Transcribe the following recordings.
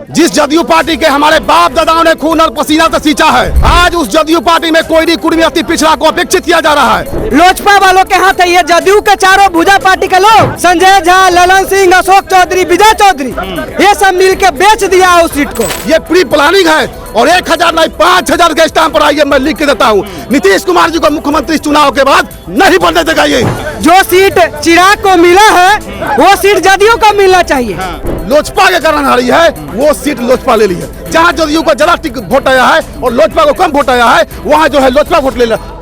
जिस जदयू पार्टी के हमारे बाप दादाओं ने खून और पसीना से सींचा है, आज उस जदयू पार्टी में कोई कुर्मी अति पिछड़ा को अपेक्षित किया जा रहा है। लोजपा वालों के हाथ है ये जदयू के चारों भुजा पार्टी के लोग, संजय झा, ललन सिंह, अशोक चौधरी, विजय चौधरी, ये सब मिल के बेच दिया उस सीट को। ये प्री प्लानिंग है और 1000 नहीं 5000 के स्टाम्प पर आइए, मैं लिख के देता हूँ। नीतीश कुमार जी को मुख्यमंत्री चुनाव के बाद नहीं बनने देगा। ये जो सीट चिराग को मिला है वो सीट जदयू को मिलना चाहिए। लोजपा के कारण हारी है, वो सीट लोजपा ले ली है। जहाँ जदयू को जरा वोट आया है और लोजपा को कम वोट आया है, वहाँ जो है लोजपा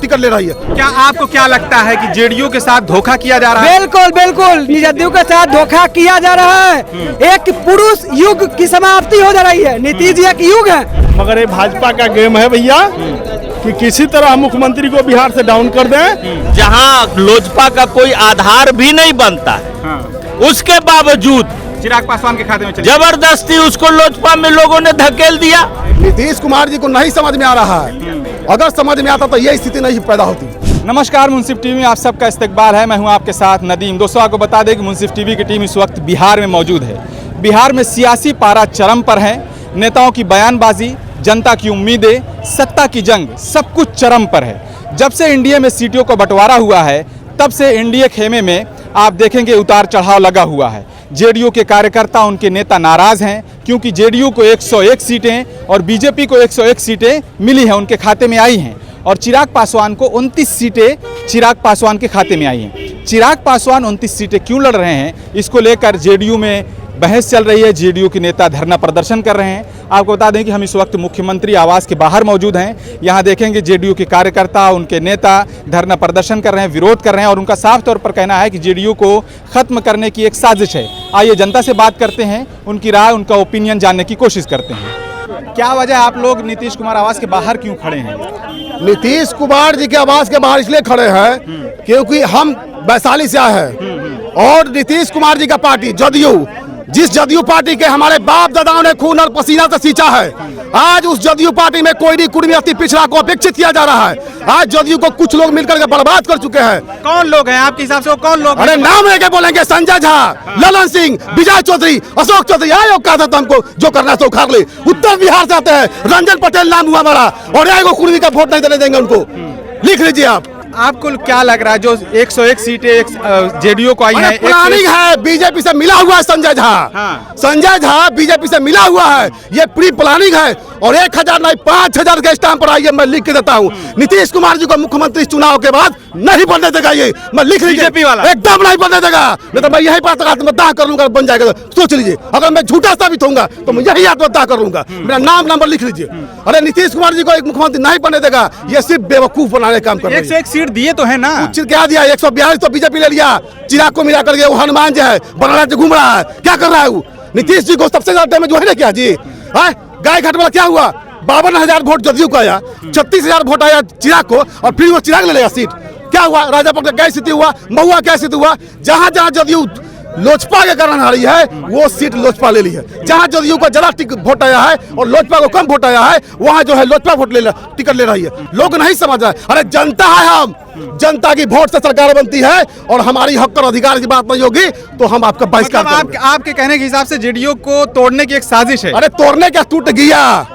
टिकट ले रही है। क्या आपको क्या लगता है कि जेडीयू के साथ धोखा किया जा रहा है? बिल्कुल बिल्कुल, जदयू के साथ धोखा किया जा रहा है। एक पुरुष युग की समाप्ति हो जा रही है। नीतीश जी एक युग है, मगर ये भाजपा का गेम है भैया कि किसी तरह मुख्यमंत्री को बिहार से डाउन कर दें। जहां लोजपा का कोई आधार भी नहीं बनता है, उसके बावजूद चिराग पासवान के खाते में जबरदस्ती उसको लोजपा में लोगों ने धकेल दिया। नीतीश कुमार जी को नहीं समझ में आ रहा है। अगर समझ में आता तो ये स्थिति नहीं पैदा होती। नमस्कार, मुंसिफ टीवी में आप सबका इस्तकबाल है। मैं हूं आपके साथ नदीम। दोस्तों, आपको बता दें कि मुंसिफ टीवी की टीम इस वक्त बिहार में मौजूद है। बिहार में सियासी पारा चरम पर है। नेताओं की बयानबाजी, जनता की उम्मीदें, सत्ता की जंग, सब कुछ चरम पर है। जब से एनडीए में सीटों का बंटवारा हुआ है, तब से एनडीए खेमे में आप देखेंगे उतार चढ़ाव लगा हुआ है। जेडीयू के कार्यकर्ता, उनके नेता नाराज हैं क्योंकि जेडीयू को 101 सीटें और बीजेपी को 101 सीटें मिली हैं, उनके खाते में आई हैं। और चिराग पासवान को 29 सीटें चिराग पासवान के खाते में आई हैं। चिराग पासवान 29 सीटें क्यों लड़ रहे हैं, इसको लेकर जेडीयू में बहस चल रही है। जेडीयू के नेता धरना प्रदर्शन कर रहे हैं। आपको बता दें कि हम इस वक्त मुख्यमंत्री आवास के बाहर मौजूद हैं। यहाँ देखेंगे जेडीयू के कार्यकर्ता, उनके नेता धरना प्रदर्शन कर रहे हैं, विरोध कर रहे हैं और उनका साफ तौर पर कहना है कि जेडीयू को खत्म करने की एक साजिश है। आइए जनता से बात करते हैं, उनकी राय, उनका ओपिनियन जानने की कोशिश करते हैं। क्या वजह आप लोग नीतीश कुमार आवास के बाहर क्यों खड़े हैं? नीतीश कुमार जी के आवास के बाहर इसलिए खड़े हैं क्योंकि हम वैशाली से आए हैं और नीतीश कुमार जी का पार्टी जदयू, जिस जदयू पार्टी के हमारे बाप दादाओं ने खून और पसीना से सींचा है, आज उस जदयू पार्टी में कोई कुर्मी अति पिछड़ा को अपेक्षित किया जा रहा है। आज जदयू को कुछ लोग मिलकर के बर्बाद कर चुके हैं। कौन लोग हैं आपके हिसाब से? वो कौन लोग? अरे नाम लेके बोलेंगे, संजय झा, ललन सिंह, विजय चौधरी, अशोक चौधरी। आयोग कहा था हमको जो करना है सो उखाड़ ले। उत्तर बिहार से आते हैं, रंजन पटेल नाम हुआ हमारा, और आएगो कुर्मी का वोट नहीं देने देंगे उनको। लिख लीजिए आप। आपको क्या लग रहा है जो 101 सीटें जेडीयू को आई हैं? प्लानिंग है, बीजेपी से मिला हुआ है संजय झा। संजय झा बीजेपी से मिला हुआ है। ये प्री प्लानिंग है और 1000 नहीं 5000 के स्टाम्प पर आइए, मैं लिख के देता हूँ। नीतीश कुमार जी को मुख्यमंत्री चुनाव के बाद नहीं बनने देगा। ये मैं लिख लीजिए, एकदम नहीं बनने देगा। नहीं तो मैं यही बात आत्मदाह कर लूंगा, बन जाएगा। सोच लीजिए, अगर मैं झूठा साबित होऊंगा तो मैं यही आत्मदाह कर लूंगा। मेरा नाम नंबर लिख लीजिए। अरे नीतीश कुमार जी को एक मुख्यमंत्री नहीं बनने देगा। ये सिर्फ बेवकूफ बनाने का काम कर रहे हैं। 101 सीट दिए तो है ना? क्या दिया? 142 तो बीजेपी ले लिया। चिराग को मिला करके वो हनुमान जी है, बनारस घूम रहा है। क्या कर रहा है वो? नीतीश जी को सबसे ज्यादा डैमेज जो है ना क्या जी? गाय घाट वाला क्या हुआ? 52,000 वोट जदयू को आया, 36,000 वोट आया चिराग को, और फिर वो चिराग ले लेगा सीट। क्या हुआ? राजापुर क्या स्थिति हुआ? महुआ क्या स्थिति हुआ? जहां जहां जदयू लोजपा के कारण हारी है, वो सीट लोजपा ले ली है। जहां जदयू को जरा वोट आया है और लोजपा को कम वोट आया है, वहां जो है लोजपा टिकट ले रही है। लोग नहीं समझ रहे। अरे जनता है हम, जनता की वोट से सरकार बनती है और हमारी हक और अधिकार की बात नहीं होगी तो हम आपका बहिष्कार करेंगे। आपके कहने के हिसाब से जेडीयू को तोड़ने की एक साजिश है। अरे तोड़ने क्या, टूट गया।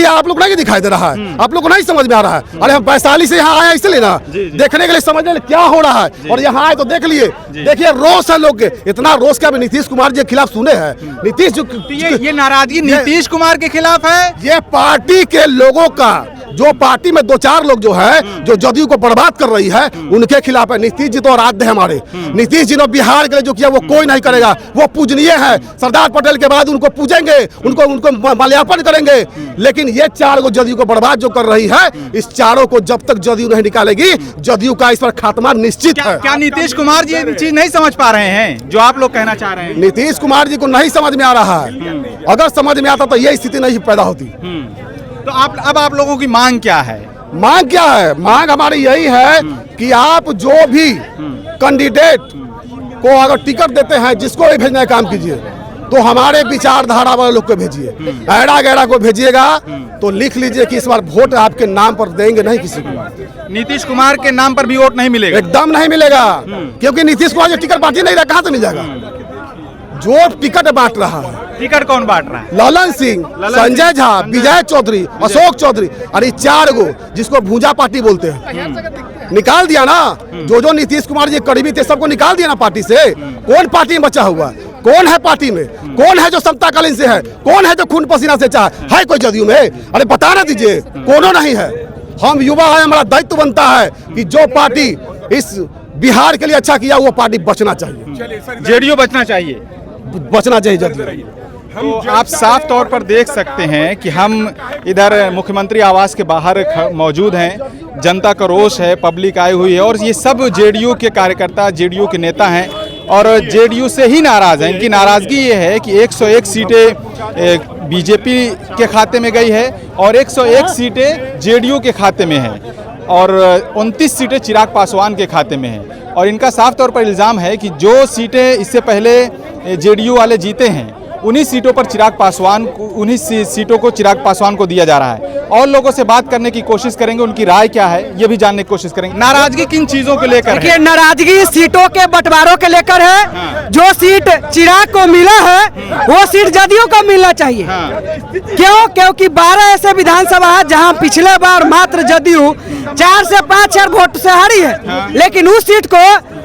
आप लोग नहीं दिखाई दे रहा है, आप लोग को नहीं समझ में आ रहा है। अरे हम वैशाली से यहाँ आए इसलिए ना, देखने के लिए, समझने के लिए क्या हो रहा है। और यहाँ आए तो देख लिए, देखिए रोष है लोग के। इतना रोष क्या नीतीश कुमार जी के खिलाफ सुने हैं? नीतीश जो ये नाराजगी नीतीश कुमार के खिलाफ है, ये पार्टी के लोगों का, जो पार्टी में 2-4 लोग जो है जो जदयू को बर्बाद कर रही है, उनके खिलाफ है। नीतीश जी तो आराध्य है हमारे। नीतीश जी ने बिहार के लिए जो किया वो कोई नहीं करेगा। वो पूजनीय है। सरदार पटेल के बाद उनको पूजेंगे, उनको माल्यार्पण करेंगे। लेकिन ये 4 को जदयू को बर्बाद जो कर रही है, इस चारों को जब तक जदयू नहीं निकालेगी, जदयू का इस पर खात्मा निश्चित है। क्या नीतीश कुमार जी ये चीज नहीं समझ पा रहे हैं जो आप लोग कहना चाह रहे हैं? नीतीश कुमार जी को नहीं समझ में आ रहा है। अगर समझ में आता तो ये स्थिति नहीं पैदा होती। तो अब आप लोगों की मांग क्या है? मांग क्या है? मांग हमारी यही है कि आप जो भी कैंडिडेट को अगर टिकट देते हैं, जिसको भी भेजने का काम कीजिए, तो हमारे विचारधारा वाले लोग को भेजिए। ऐड़ा गैड़ा को भेजिएगा तो लिख लीजिए कि इस बार वोट आपके नाम पर देंगे नहीं किसी को। नीतीश कुमार के नाम पर भी वोट नहीं मिलेगा? एकदम नहीं मिलेगा, क्योंकि नीतीश कुमार टिकट बांटी नहीं रहा, कहाँ से मिल जाएगा? जो टिकट बांट रहा है टिकट कौन बांट रहा है? ललन सिंह, संजय झा, विजय चौधरी, अशोक चौधरी, अरे 4 गो जिसको भूजा पार्टी बोलते हैं, निकाल दिया ना। जो नीतीश कुमार जी करीबी थे सबको निकाल दिया ना पार्टी से। कौन पार्टी में बचा हुआ? कौन है पार्टी में? कौन है जो समताकालीन से है? कौन है जो खून पसीना से चाहे? है कोई जदयू में? अरे बता ना दीजिए, कोनो नहीं है। हम युवा है, हमारा दायित्व बनता है कि जो पार्टी इस बिहार के लिए अच्छा किया वो पार्टी बचना चाहिए, जेडीयू बचना चाहिए, बचना चाहिए जदयू। तो आप साफ तौर पर देख सकते हैं कि हम इधर मुख्यमंत्री आवास के बाहर मौजूद हैं। जनता का रोष है, पब्लिक आई हुई है और ये सब जेडीयू के कार्यकर्ता, जेडीयू के नेता हैं और जेडीयू से ही नाराज़ हैं। इनकी नाराज़गी ये है कि 101 सीटें बीजेपी के खाते में गई है और 101 सीटें जेडीयू के खाते में हैं और 29 सीटें चिराग पासवान के खाते में हैं। और इनका साफ तौर पर इल्ज़ाम है कि जो सीटें इससे पहले जेडीयू वाले जीते हैं उन्हीं सीटों को चिराग पासवान को दिया जा रहा है। और लोगों से बात करने की कोशिश करेंगे, उनकी राय क्या है ये भी जानने की कोशिश करेंगे। नाराजगी किन चीजों को लेकर है? नाराजगी सीटों के बंटवारों के लेकर है। जो सीट चिराग को मिला है वो सीट जदयू को मिलना चाहिए। क्यों? क्योंकि 12 ऐसे विधानसभा है जहां पिछले बार मात्र जदयू 4 से 5 वोट से हारी है, लेकिन उस सीट को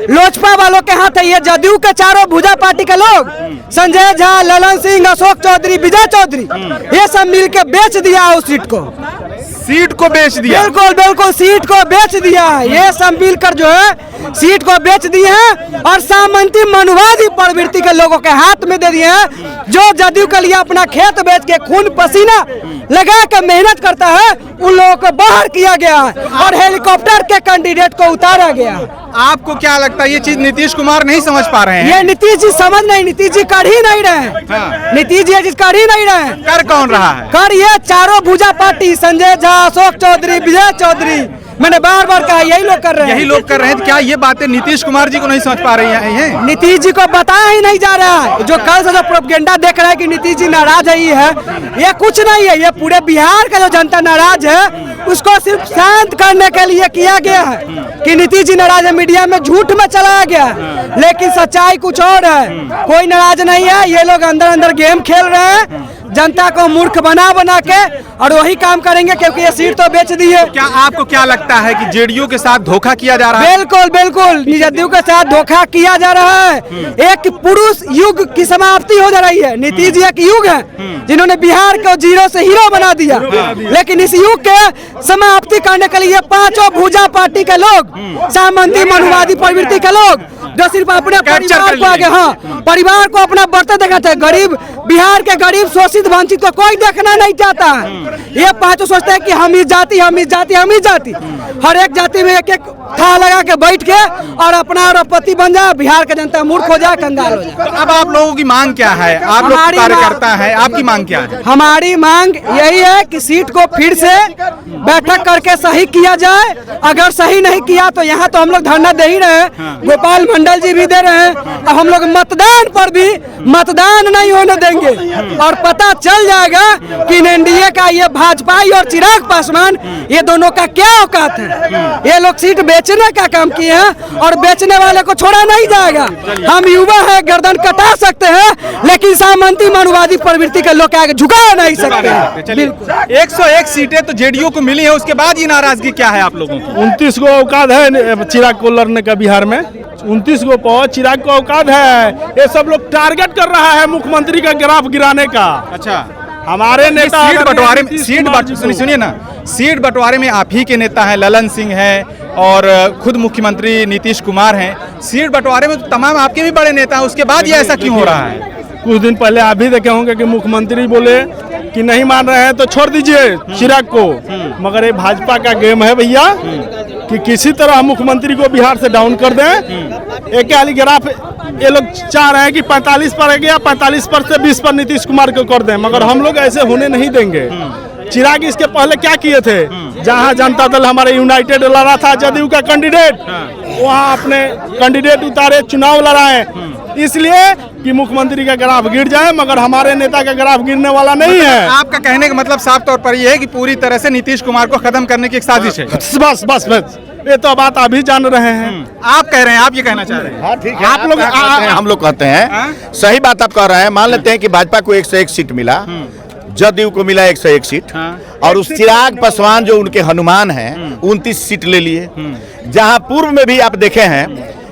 लोजपा वालों के हाथ है। ये जदयू के चारों भुजा पार्टी के लोग, संजय झा, ललन सिंह, अशोक चौधरी, विजय चौधरी, ये सब मिलके बेच दिया उस सीट को बेच दिया। बिल्कुल बिल्कुल, सीट को बेच दिया। ये सब मिलकर जो है सीट को बेच दिए हैं और सामंती मनुवादी प्रवृत्ति के लोगों के हाथ में दे दिए हैं। जो जदयू के लिए अपना खेत बेच के खून पसीना लगा के मेहनत करता है उन लोगों को बाहर किया गया है और हेलीकॉप्टर के कैंडिडेट को उतारा गया। आपको क्या लगता है ये चीज नीतीश कुमार नहीं समझ पा रहे हैं? ये नीतीश जी समझ नहीं, नीतीश जी कर ही नहीं रहे। नीतीश जी कर ही नहीं रहे। कर कौन रहा है? कर ये चारों भुजा पार्टी, संजय झा, अशोक चौधरी, विजय चौधरी, मैंने बार बार कहा यही लोग कर रहे हैं। यही लोग कर रहे हैं। क्या ये बातें नीतीश कुमार जी को नहीं समझ पा रही हैं? नीतीश जी को बताया ही नहीं जा रहा है। जो कल से जो प्रोपेगेंडा देख रहा है कि नीतीश जी नाराज है, ये कुछ नहीं है। ये पूरे बिहार का जो जनता नाराज है उसको सिर्फ शांत करने के लिए किया गया है कि नीतीश जी नाराज है। मीडिया में झूठ में चलाया गया, लेकिन सच्चाई कुछ और है। कोई नाराज नहीं है। ये लोग अंदर अंदर गेम खेल रहे हैं, जनता को मूर्ख बना के, और वही काम करेंगे क्योंकि ये सीट तो बेच दी है। क्या आपको क्या लगता है कि जेडीयू के साथ धोखा किया जा रहा है? बिल्कुल बिल्कुल, जदयू के साथ धोखा किया जा रहा है। एक पुरुष युग की समाप्ति हो जा रही है। नीतीश जी एक युग है जिन्होंने बिहार को जीरो से हीरो बना दिया, लेकिन इस युग के समाप्ति करने के लिए पांचों भुजा पार्टी के लोग, सामंती मनुवादी प्रवृत्ति के लोग, जो सिर्फ अपने परिवार को आगे, परिवार को अपना बढ़ते दिखाते हैं। गरीब, बिहार के गरीब शोषित वंचित को कोई देखना नहीं चाहता है। ये पांचों सोचते हैं कि हम इस जाति, हम इस जाति, हम इस जाति। हर एक जाति में एक एक था लगा के बैठ के और अपना अरबपति बन जाए, बिहार का जनता मूर्ख हो जाए, कंगाल हो जाए। अब आप लोगों की मांग क्या है? आप लोग कार्यकर्ता हैं, आपकी मांग क्या है? हमारी मांग यही है कि सीट को फिर से बैठक करके सही किया जाए। अगर सही नहीं किया तो यहाँ तो हम लोग धरना दे ही रहे हैं, गोपाल मंडल जी भी दे रहे हैं। अब हम लोग मतदान पर भी मतदान नहीं होने देंगे और पता चल जाएगा कि एनडीए का ये भाजपा और चिराग पासवान, ये दोनों का क्या औकात है। ये लोग सीट बेचने का काम किए हैं और बेचने वाले को छोड़ा नहीं जाएगा। हम युवा है, गर्दन कटा सकते हैं, लेकिन सामंती मनुवादी प्रवृत्ति के लोग आगे झुका नहीं सकते। बिल्कुल 101 सीटें तो जेडीयू को मिली है, उसके बाद ये नाराजगी क्या है आप लोगों की? 29 को औकात है चिराग को लड़ने का बिहार में। 29 को पहुंच चिराग को औकात है। ये सब लोग टारगेट कर रहा है मुख्यमंत्री का ग्राफ गिराने का। अच्छा, हमारे नेता सीट बंटवारे में, सुनिए ना, सीट बंटवारे में आप ही के नेता हैं, ललन सिंह हैं और खुद मुख्यमंत्री नीतीश कुमार हैं। सीट बंटवारे में तो तमाम आपके भी बड़े नेता हैं, उसके बाद ये ऐसा क्यों हो रहा है? कुछ दिन पहले आप भी देखे होंगे कि मुख्यमंत्री बोले कि नहीं मान रहे हैं तो छोड़ दीजिए चिराग को। मगर ये भाजपा का गेम है भैया कि किसी तरह मुख्यमंत्री को बिहार से डाउन कर दें। एक वाली ग्राफ ये लोग चाह रहे हैं कि 45 पर गया, 45 पर से 20 पर नीतीश कुमार को कर दें, मगर हम लोग ऐसे होने नहीं देंगे। चिराग इसके पहले क्या किए थे? जहां जनता दल हमारे यूनाइटेड लड़ा था जदयू का कैंडिडेट, वहां अपने कैंडिडेट उतारे, चुनाव लड़ाए इसलिए कि मुख्यमंत्री का ग्राफ गिर जाए, मगर हमारे नेता का ग्राफ गिरने वाला नहीं है। आपका कहने का मतलब साफ तौर पर यह है कि पूरी तरह से नीतीश कुमार को खत्म करने की एक साजिश है। बस बस बस, ये तो बात अभी जान रहे हैं। आप कह रहे हैं, आप ये कहना चाह रहे हैं? हाँ ठीक है, आप लोग हम लोग कहते हैं सही बात आप कह रहे हैं। मान लेते हैं कि भाजपा को 101 सीट मिला, जदयू को मिला 101 सीट, और उस चिराग पासवान जो उनके हनुमान हैं 29 सीट ले लिए। जहां पूर्व में भी आप देखे हैं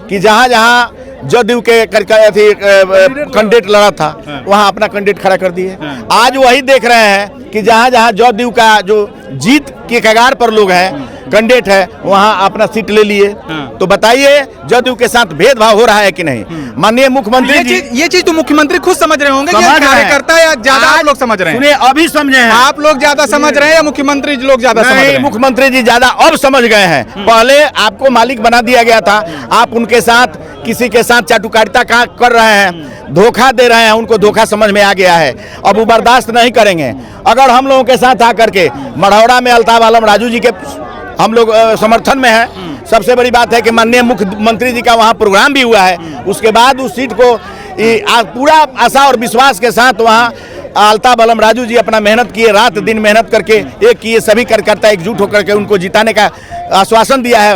कि जहां जहां जदयू के कैंडिडेट लड़ा था वहां अपना कैंडिडेट खड़ा कर दिए। आज वही देख रहे हैं कि जहां जहां जदयू का जो जीत के कगार पर लोग हैं, कैंडिडेट है, वहां अपना सीट ले लिए। तो बताइए जदयू के साथ भेदभाव हो रहा है कि नहीं? माननीय मुख्यमंत्री जी, ये चीज तो मुख्यमंत्री खुद समझ रहे होंगे कि समझ रहे हैं। कार्यकर्ता या ज्यादा आप लोग समझ रहे हैं? सुनिए, अभी समझे हैं आप लोग ज्यादा समझ रहे हैं या मुख्यमंत्री लोग ज्यादा समझ रहे नहीं, हैं? मुख्यमंत्री जी ज्यादा अब समझ गए हैं। पहले आपको मालिक बना दिया गया था, आप उनके साथ किसी के साथ चाटुकारिता कर रहे हैं, धोखा दे रहे हैं, उनको धोखा समझ में आ गया है। अब वो बर्दाश्त नहीं करेंगे। अगर हम लोगों के साथ आकर के मढ़ौरा में अल्ताफ आलम राजू जी के हम लोग समर्थन में हैं। सबसे बड़ी बात है कि माननीय मुख्यमंत्री जी का वहाँ प्रोग्राम भी हुआ है। उसके बाद उस सीट को पूरा आशा और विश्वास के साथ वहाँ अल्ताफ आलम राजू जी अपना मेहनत किए, रात दिन मेहनत करके एक किए, सभी कार्यकर्ता एकजुट होकर के उनको जिताने का आश्वासन दिया है।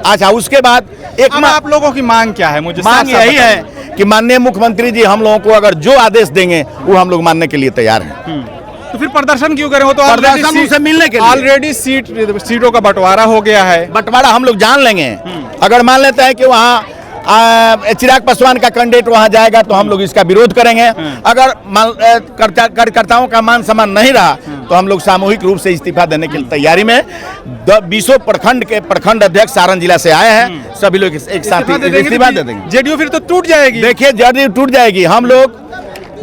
अच्छा, उसके बाद अब आप लोगों की मांग क्या है? मुझे मांग साफ-साफ यही है कि माननीय मुख्यमंत्री जी हम लोगों को अगर जो आदेश देंगे वो हम लोग मानने के लिए तैयार हैं। तो फिर प्रदर्शन क्यों करें? वो तो प्रदर्शन उनसे मिलने के लिए। ऑलरेडी सीटों का बंटवारा हो गया है। बंटवारा हम लोग जान लेंगे। अगर मान लेते हैं कि वहाँ चिराग पासवान का कैंडिडेट वहां जाएगा तो हम लोग इसका विरोध करेंगे। अगर कार्यकर्ताओं का मान सम्मान नहीं रहा तो हम लोग सामूहिक रूप से इस्तीफा देने की तैयारी में 20 प्रखंड के प्रखंड अध्यक्ष सारण जिला से आए हैं। सभी लोग एक साथ इस्तीफा दे देंगे। जेडीयू फिर तो टूट जाएगी। देखिए, जेडीयू टूट जाएगी। हम लोग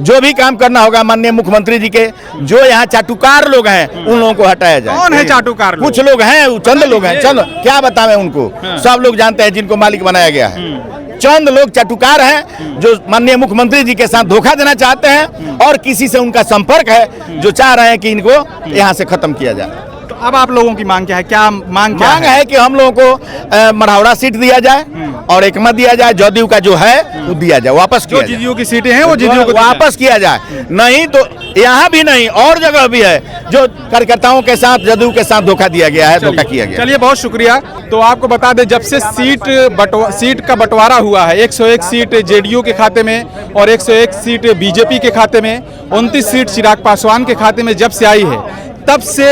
जो भी काम करना होगा माननीय मुख्यमंत्री जी के, जो यहाँ चाटुकार लोग हैं उन लोगों को हटाया जाए। कौन है चाटुकार लोग? कुछ लोग हैं, चंद लोग हैं, चंद क्या बताएं उनको, सब लोग जानते हैं जिनको मालिक बनाया गया है। चंद लोग चाटुकार हैं जो माननीय मुख्यमंत्री जी के साथ धोखा देना चाहते हैं और किसी से उनका संपर्क है जो चाह रहे हैं कि इनको यहाँ से खत्म किया जाए। तो अब आप लोगों की मांग क्या है? क्या मांग है कि हम लोगों को मढ़ौरा सीट दिया जाए और एकमा दिया जाए, जदयू का जो है वो दिया जाए, वापस किया जाए। जदयू की सीटें हैं वो जदयू को वापस किया जाए। नहीं तो यहाँ भी नहीं और जगह भी है जो कार्यकर्ताओं के साथ जदयू के साथ धोखा दिया गया है, धोखा किया गया। चलिए, बहुत शुक्रिया। तो आपको बता दें, जब से सीट का बंटवारा हुआ है, 101 सीट जेडीयू के खाते में और 101 सीट बीजेपी के खाते में, 29 सीट चिराग पासवान के खाते में जब से आई है, तब से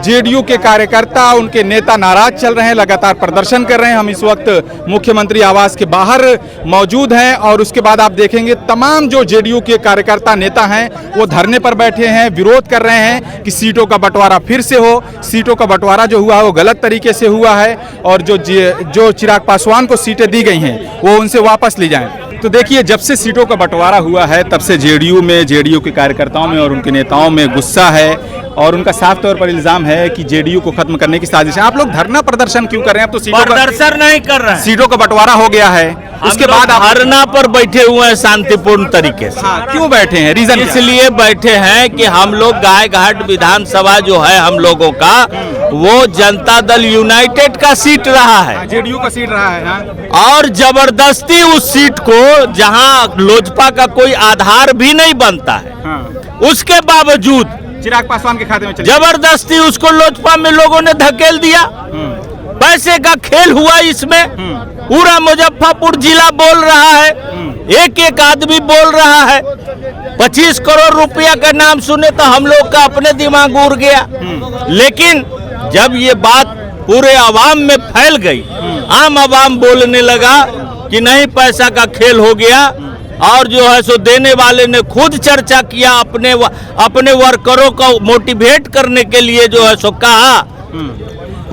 जेडीयू के कार्यकर्ता, उनके नेता नाराज चल रहे हैं, लगातार प्रदर्शन कर रहे हैं। हम इस वक्त मुख्यमंत्री आवास के बाहर मौजूद हैं और उसके बाद आप देखेंगे तमाम जो जेडीयू के कार्यकर्ता नेता हैं वो धरने पर बैठे हैं, विरोध कर रहे हैं कि सीटों का बंटवारा फिर से हो। सीटों का बंटवारा जो हुआ है वो गलत तरीके से हुआ है और जो चिराग पासवान को सीटें दी गई हैं वो उनसे वापस ली जाएं। तो देखिए, जब से सीटों का बंटवारा हुआ है तब से जेडीयू के कार्यकर्ताओं में और उनके नेताओं में गुस्सा है और उनका साफ तौर पर इल्जाम है कि जेडीयू को खत्म करने की साजिश है। आप लोग धरना प्रदर्शन क्यों कर रहे हैं? अब तो प्रदर्शन नहीं कर रहे हैं, सीटों का बंटवारा हो गया है, उसके बाद आप धरना पर बैठे हुए हैं शांतिपूर्ण तरीके से। हाँ, क्यों बैठे हैं? रीजन इसलिए बैठे हैं कि हम लोग गायघाट विधानसभा जो है हम लोगों का, वो जनता दल यूनाइटेड का सीट रहा है, जेडीयू का सीट रहा है। हाँ। और जबरदस्ती उस सीट को, जहां लोजपा का कोई आधार भी नहीं बनता है, उसके बावजूद चिराग पासवान के खाते में जबरदस्ती उसको लोजपा में लोगों ने धकेल दिया। पैसे का खेल हुआ इसमें। पूरा मुजफ्फरपुर जिला बोल रहा है, एक एक आदमी बोल रहा है। 25 करोड़ रुपया का नाम सुने तो हम लोग का अपने दिमाग उड़ गया। लेकिन जब ये बात पूरे आवाम में फैल गई, आम आवाम बोलने लगा कि नहीं, पैसा का खेल हो गया, और जो है सो देने वाले ने खुद चर्चा किया, अपने वर्करों को मोटिवेट करने के लिए जो है सो कहा।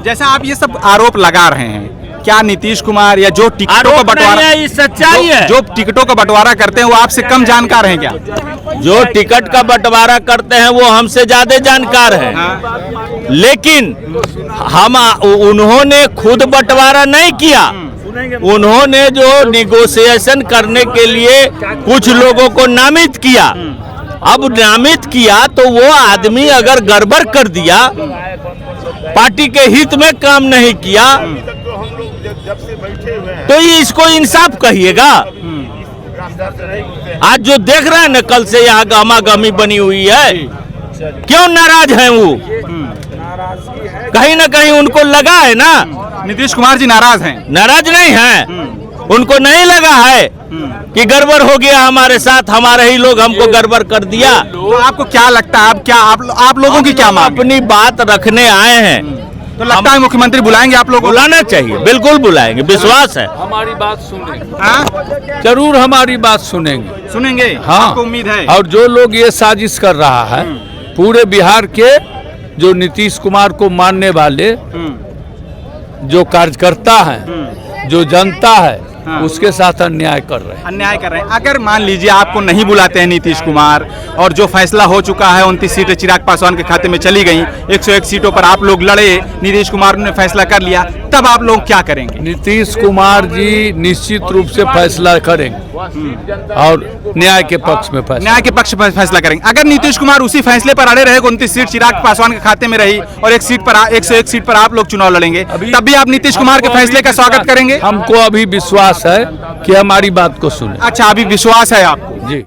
जैसा आप ये सब आरोप लगा रहे हैं, क्या नीतीश कुमार या जो टिकटों का बंटवारा, ये सच्चाई है, जो टिकटों का बंटवारा करते हैं वो आपसे कम जानकार हैं क्या? जो टिकट का बंटवारा करते हैं वो हमसे ज्यादा जानकार हैं। लेकिन उन्होंने खुद बंटवारा नहीं किया, उन्होंने जो निगोशिएशन करने के लिए कुछ लोगों को नामित किया। अब नामित किया तो वो आदमी अगर गड़बड़ कर दिया, पार्टी के हित में काम नहीं किया, तो ये इसको इंसाफ कहिएगा? आज जो देख रहे हैं ना, कल से यहाँ गहमागहमी बनी हुई है, क्यों नाराज हैं वो? कहीं ना कहीं उनको लगा है ना। नीतीश कुमार जी नाराज हैं? नाराज नहीं है, उनको नहीं लगा है कि गड़बड़ हो गया हमारे साथ, हमारे ही लोग हमको गड़बड़ कर दिया। तो आपको क्या लगता है, आप लोगों की क्या मांग? अपनी बात रखने आए हैं, तो लगता है मुख्यमंत्री बुलाएंगे आप लोगों को? बुलाना चाहिए, बिल्कुल बुलाएंगे, विश्वास है। हमारी बात सुनेंगे, हाँ? जरूर हमारी बात सुनेंगे। सुनेंगे? हाँ, आपको उम्मीद है? और जो लोग ये साजिश कर रहा है, पूरे बिहार के जो नीतीश कुमार को मानने वाले जो कार्यकर्ता हैं, जो जनता है, उसके साथ अन्याय कर रहे हैं। अन्याय कर रहे हैं। अगर मान लीजिए आपको नहीं बुलाते हैं नीतीश कुमार, और जो फैसला हो चुका है 29 सीटें चिराग पासवान के खाते में चली गई, 101 सीटों पर आप लोग लड़े, नीतीश कुमार ने फैसला कर लिया, तब आप लोग क्या करेंगे? नीतीश कुमार जी निश्चित रूप से फैसला करेंगे और न्याय के पक्ष में फैसला। न्याय के पक्ष में फैसला करेंगे। अगर नीतीश कुमार उसी फैसले पर अड़े रहे, 29 सीट चिराग पासवान के खाते में रही और 101 सीट पर आप लोग चुनाव लड़ेंगे, तब भी आप नीतीश कुमार के फैसले का स्वागत करेंगे? हमको अभी विश्वास है कि हमारी बात को सुने। अच्छा, अभी विश्वास है आपको? जी।